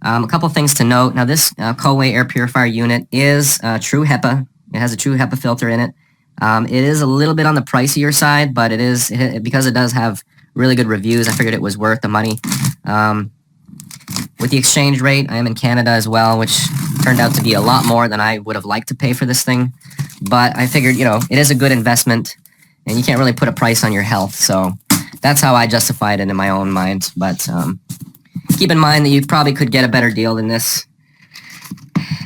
A couple things to note. Now, this Coway air purifier unit is true HEPA. It has a true HEPA filter in it. It is a little bit on the pricier side, but because it does have really good reviews, I figured it was worth the money. With the exchange rate, I am in Canada as well, which turned out to be a lot more than I would have liked to pay for this thing. But I figured, it is a good investment, and you can't really put a price on your health. So that's how I justified it in my own mind. But keep in mind that you probably could get a better deal than this.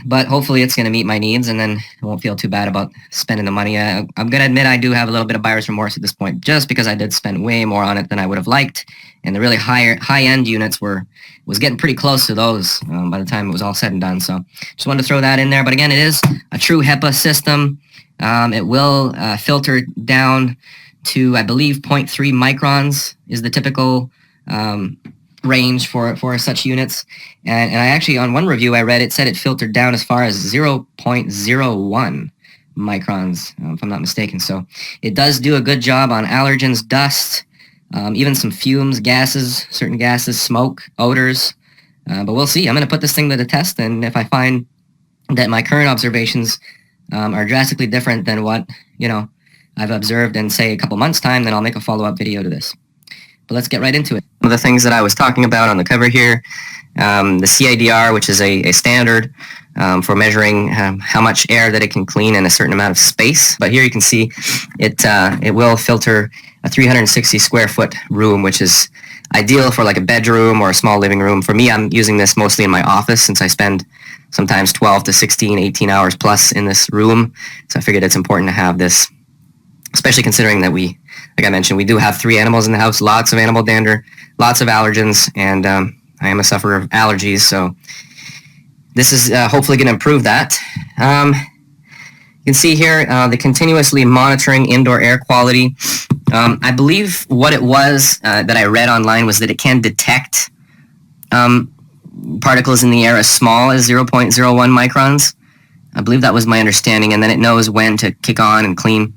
But hopefully it's going to meet my needs, and then I won't feel too bad about spending the money. I'm going to admit I do have a little bit of buyer's remorse at this point, just because I did spend way more on it than I would have liked. And the really high-end units was getting pretty close to those by the time it was all said and done. So just wanted to throw that in there. But again, it is a true HEPA system. It will filter down to, I believe, 0.3 microns is the typical range for such units. And I actually, on one review I read, it said it filtered down as far as 0.01 microns, if I'm not mistaken. So it does do a good job on allergens, dust, even some fumes, gases, certain gases, smoke, odors. But we'll see. I'm going to put this thing to the test, and if I find that my current observations are drastically different than what, I've observed in, say, a couple months' time, then I'll make a follow-up video to this. But let's get right into it. One of the things that I was talking about on the cover here, the CIDR, which is a standard for measuring how much air that it can clean in a certain amount of space. But here you can see it will filter a 360 square foot room, which is ideal for like a bedroom or a small living room. For me, I'm using this mostly in my office since I spend sometimes 12 to 16, 18 hours plus in this room. So I figured it's important to have this, especially considering that like I mentioned, we do have 3 animals in the house, lots of animal dander, lots of allergens, and I am a sufferer of allergies, so this is hopefully going to improve that. You can see here the continuously monitoring indoor air quality. I believe what it was that I read online was that it can detect particles in the air as small as 0.01 microns. I believe that was my understanding, and then it knows when to kick on and clean.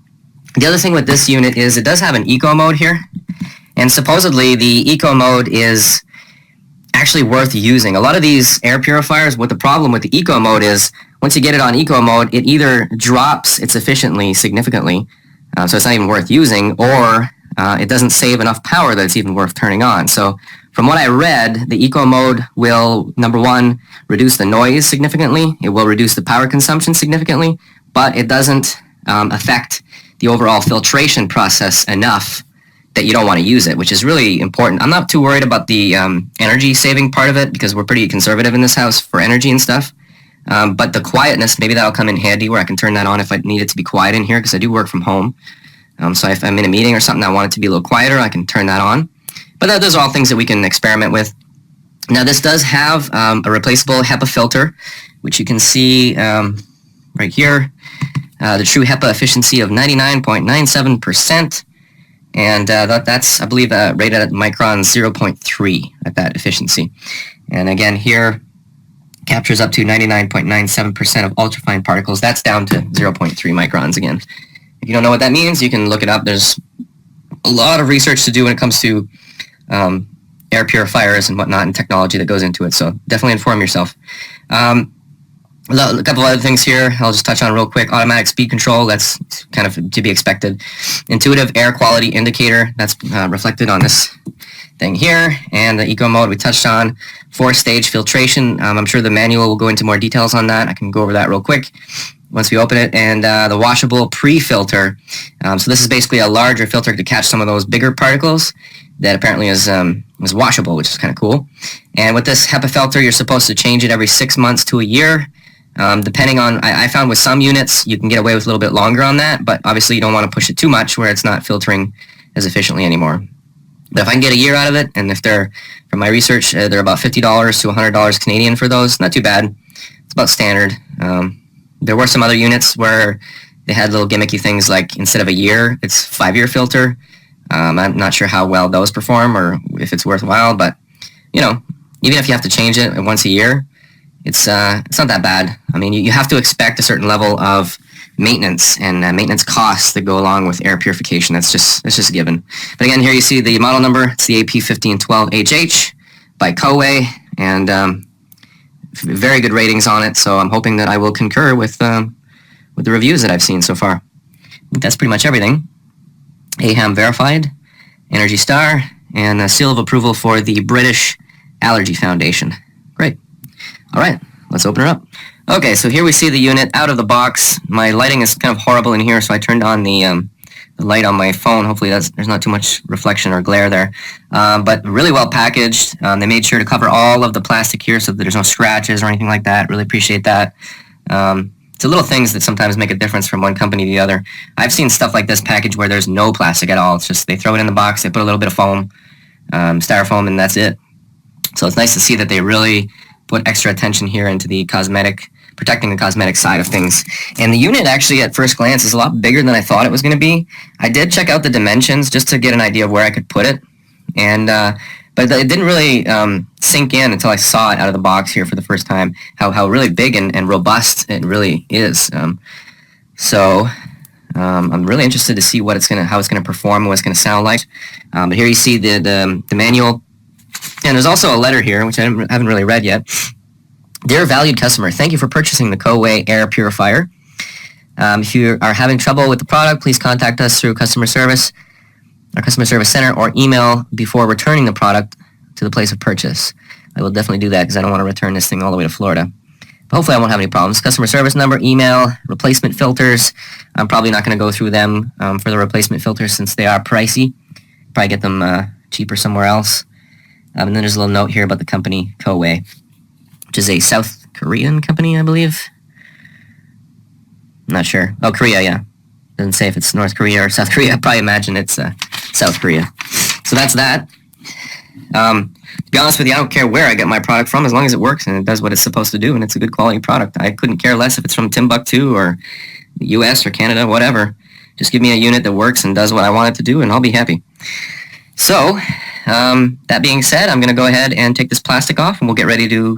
The other thing with this unit is it does have an eco mode here, and supposedly the eco mode is actually worth using. A lot of these air purifiers, what the problem with the eco mode is, once you get it on eco mode, it either drops its efficiency significantly, so it's not even worth using, or it doesn't save enough power that it's even worth turning on. So from what I read, the eco mode will, number one, reduce the noise significantly, it will reduce the power consumption significantly, but it doesn't affect the overall filtration process enough that you don't want to use it, which is really important. I'm not too worried about the energy saving part of it because we're pretty conservative in this house for energy and stuff. But the quietness, maybe that'll come in handy where I can turn that on if I need it to be quiet in here because I do work from home. So if I'm in a meeting or something I want it to be a little quieter, I can turn that on. But those are all things that we can experiment with. Now this does have a replaceable HEPA filter, which you can see right here. The true HEPA efficiency of 99.97%, and that's, I believe, rated at micron 0.3 at that efficiency. And again, here captures up to 99.97% of ultrafine particles. That's down to 0.3 microns again. If you don't know what that means, you can look it up. There's a lot of research to do when it comes to air purifiers and whatnot and technology that goes into it, so definitely inform yourself. A couple other things here I'll just touch on real quick. Automatic speed control, that's kind of to be expected. Intuitive air quality indicator, that's reflected on this thing here. And the eco mode we touched on. 4-stage filtration, I'm sure the manual will go into more details on that. I can go over that real quick once we open it. And the washable pre-filter. So this is basically a larger filter to catch some of those bigger particles that apparently is washable, which is kind of cool. And with this HEPA filter, you're supposed to change it every 6 months to a year. Depending on, I found with some units, you can get away with a little bit longer on that, but obviously you don't want to push it too much where it's not filtering as efficiently anymore. But if I can get a year out of it, and if they're, from my research, they're about $50 to $100 Canadian for those, not too bad. It's about standard. There were some other units where they had little gimmicky things like instead of a year, it's 5-year filter. I'm not sure how well those perform or if it's worthwhile, but, even if you have to change it once a year, it's not that bad. I mean, you have to expect a certain level of maintenance and maintenance costs that go along with air purification. That's just a given. But again, here you see the model number. It's the AP1512HH by Coway, and very good ratings on it, so I'm hoping that I will concur with the reviews that I've seen so far. I think that's pretty much everything. AHAM verified, Energy Star, and a seal of approval for the British Allergy Foundation. Great. All right, let's open her up. Okay, so here we see the unit out of the box. My lighting is kind of horrible in here, so I turned on the light on my phone. Hopefully there's not too much reflection or glare there. But really well packaged. They made sure to cover all of the plastic here so that there's no scratches or anything like that. Really appreciate that. It's the little things that sometimes make a difference from one company to the other. I've seen stuff like this package where there's no plastic at all. It's just they throw it in the box, they put a little bit of foam, styrofoam, and that's it. So it's nice to see that they really put extra attention here into the protecting the cosmetic side of things. And the unit actually at first glance is a lot bigger than I thought it was going to be. I did check out the dimensions just to get an idea of where I could put it. And but it didn't really sink in until I saw it out of the box here for the first time, how really big and robust it really is. So I'm really interested to see how it's going to perform, what it's going to sound like. But here you see the manual. And there's also a letter here, which I haven't really read yet. Dear valued customer, thank you for purchasing the Coway Air Purifier. If you are having trouble with the product, please contact us through customer service, our customer service center, or email before returning the product to the place of purchase. I will definitely do that because I don't want to return this thing all the way to Florida. But hopefully I won't have any problems. Customer service number, email, replacement filters. I'm probably not going to go through them for the replacement filters since they are pricey. Probably get them cheaper somewhere else. And then there's a little note here about the company Coway, which is a South Korean company, I believe. I'm not sure. Oh, Korea, yeah. Doesn't say if it's North Korea or South Korea. I probably imagine it's South Korea. So that's that. To be honest with you, I don't care where I get my product from as long as it works and it does what it's supposed to do and it's a good quality product. I couldn't care less if it's from Timbuktu or the US or Canada, whatever. Just give me a unit that works and does what I want it to do and I'll be happy. So, that being said, I'm going to go ahead and take this plastic off and we'll get ready to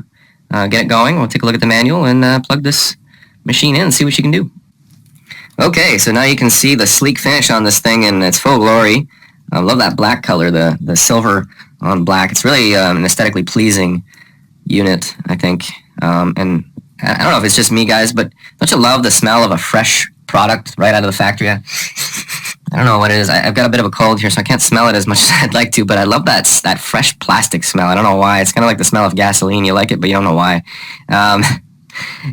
get it going. We'll take a look at the manual and plug this machine in and see what you can do. Okay, so now you can see the sleek finish on this thing in its full glory. I love that black color, the silver on black. It's really an aesthetically pleasing unit, I think. And I don't know if it's just me, guys, but don't you love the smell of a fresh product right out of the factory? I don't know what it is. I've got a bit of a cold here, so I can't smell it as much as I'd like to, but I love that fresh plastic smell. I don't know why. It's kind of like the smell of gasoline. You like it, but you don't know why.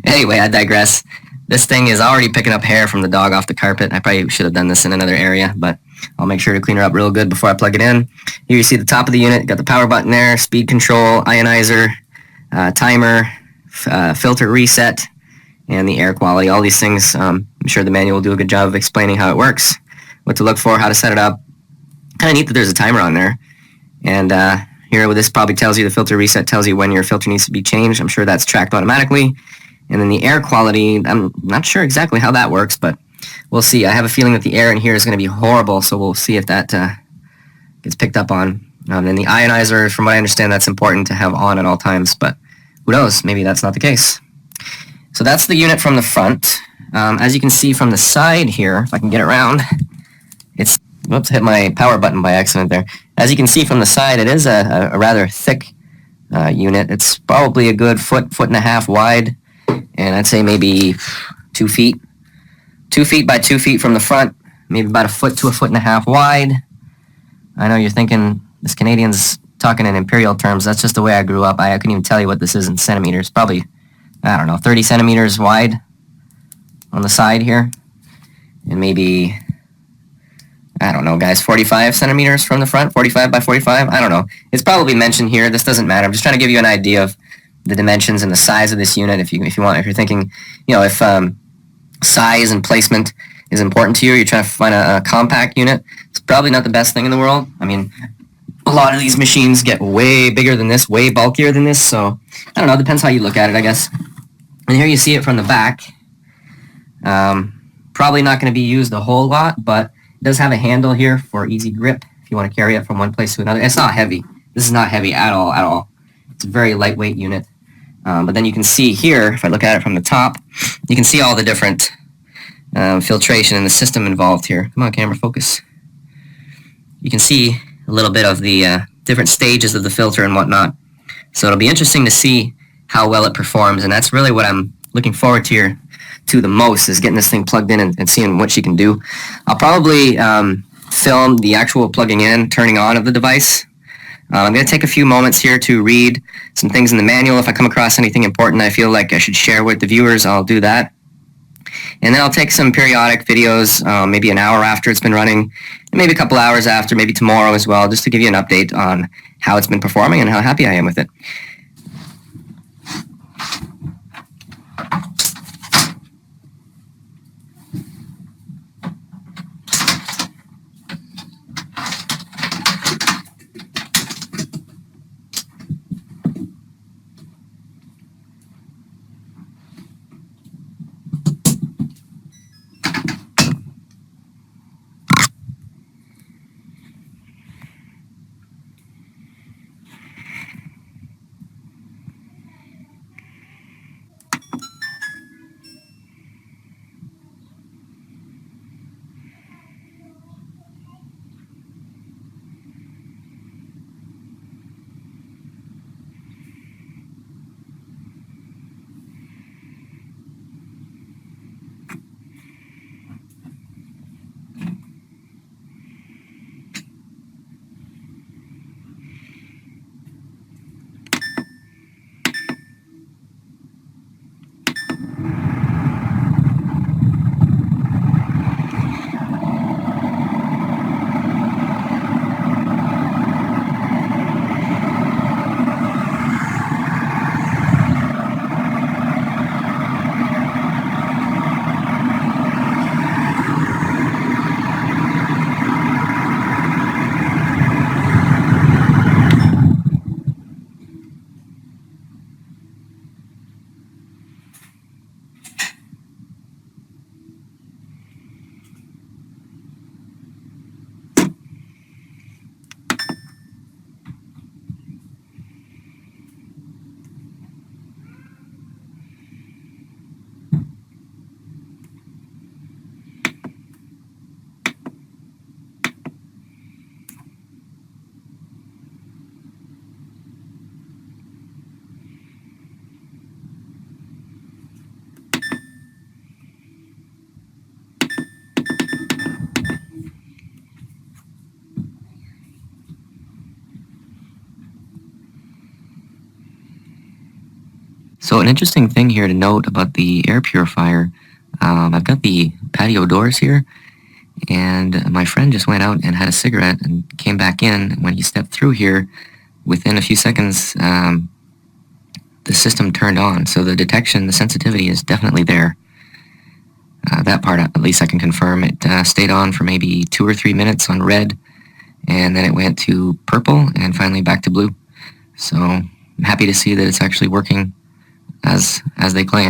Anyway, I digress. This thing is already picking up hair from the dog off the carpet. I probably should have done this in another area, but I'll make sure to clean her up real good before I plug it in. Here you see the top of the unit. Got the power button there, speed control, ionizer, timer, filter reset, and the air quality. All these things, I'm sure the manual will do a good job of explaining how it works, what to look for, how to set it up. Kind of neat that there's a timer on there. And here, this probably tells you, the filter reset tells you when your filter needs to be changed. I'm sure that's tracked automatically. And then the air quality, I'm not sure exactly how that works, but we'll see. I have a feeling that the air in here is going to be horrible, so we'll see if that gets picked up on. And the ionizer, from what I understand, that's important to have on at all times, but who knows? Maybe that's not the case. So that's the unit from the front. As you can see from the side here, if I can get it around, it's, whoops, hit my power button by accident there. As you can see from the side, it is a rather thick unit. It's probably a good foot and a half wide, and I'd say maybe 2 feet. 2 feet by 2 feet from the front, maybe about a foot to a foot and a half wide. I know you're thinking, this Canadian's talking in imperial terms. That's just the way I grew up. I couldn't even tell you what this is in centimeters. Probably, I don't know, 30 centimeters wide on the side here. And maybe, I don't know, guys, 45 centimeters from the front, 45 by 45. I don't know. It's probably mentioned here. This doesn't matter. I'm just trying to give you an idea of the dimensions and the size of this unit. If you want, if you're thinking, you know, if size and placement is important to you, you're trying to find a compact unit, it's probably not the best thing in the world. I mean, a lot of these machines get way bigger than this, way bulkier than this, so I don't know, it depends how you look at it, I guess. And here you see it from the back. Probably not going to be used a whole lot, but it does have a handle here for easy grip if you want to carry it from one place to another. It's not heavy. This is not heavy at all. It's a very lightweight unit. But then you can see here, if I look at it from the top, you can see all the different filtration in the system involved here. Come on, camera, focus. You can see a little bit of the different stages of the filter and whatnot. So it'll be interesting to see how well it performs, and that's really what I'm looking forward to the most, is getting this thing plugged in and seeing what she can do. I'll probably film the actual plugging in, turning on of the device. I'm going to take a few moments here to read some things in the manual. If I come across anything important I feel like I should share with the viewers, I'll do that. And then I'll take some periodic videos, maybe an hour after it's been running, and maybe a couple hours after, maybe tomorrow as well, just to give you an update on how it's been performing and how happy I am with it. So an interesting thing here to note about the air purifier, I've got the patio doors here, and my friend just went out and had a cigarette and came back in. When he stepped through here, within a few seconds, the system turned on. So the detection, the sensitivity is definitely there. That part, at least I can confirm. It stayed on for maybe 2 or 3 minutes on red, and then it went to purple, and finally back to blue. So I'm happy to see that it's actually working as they claim.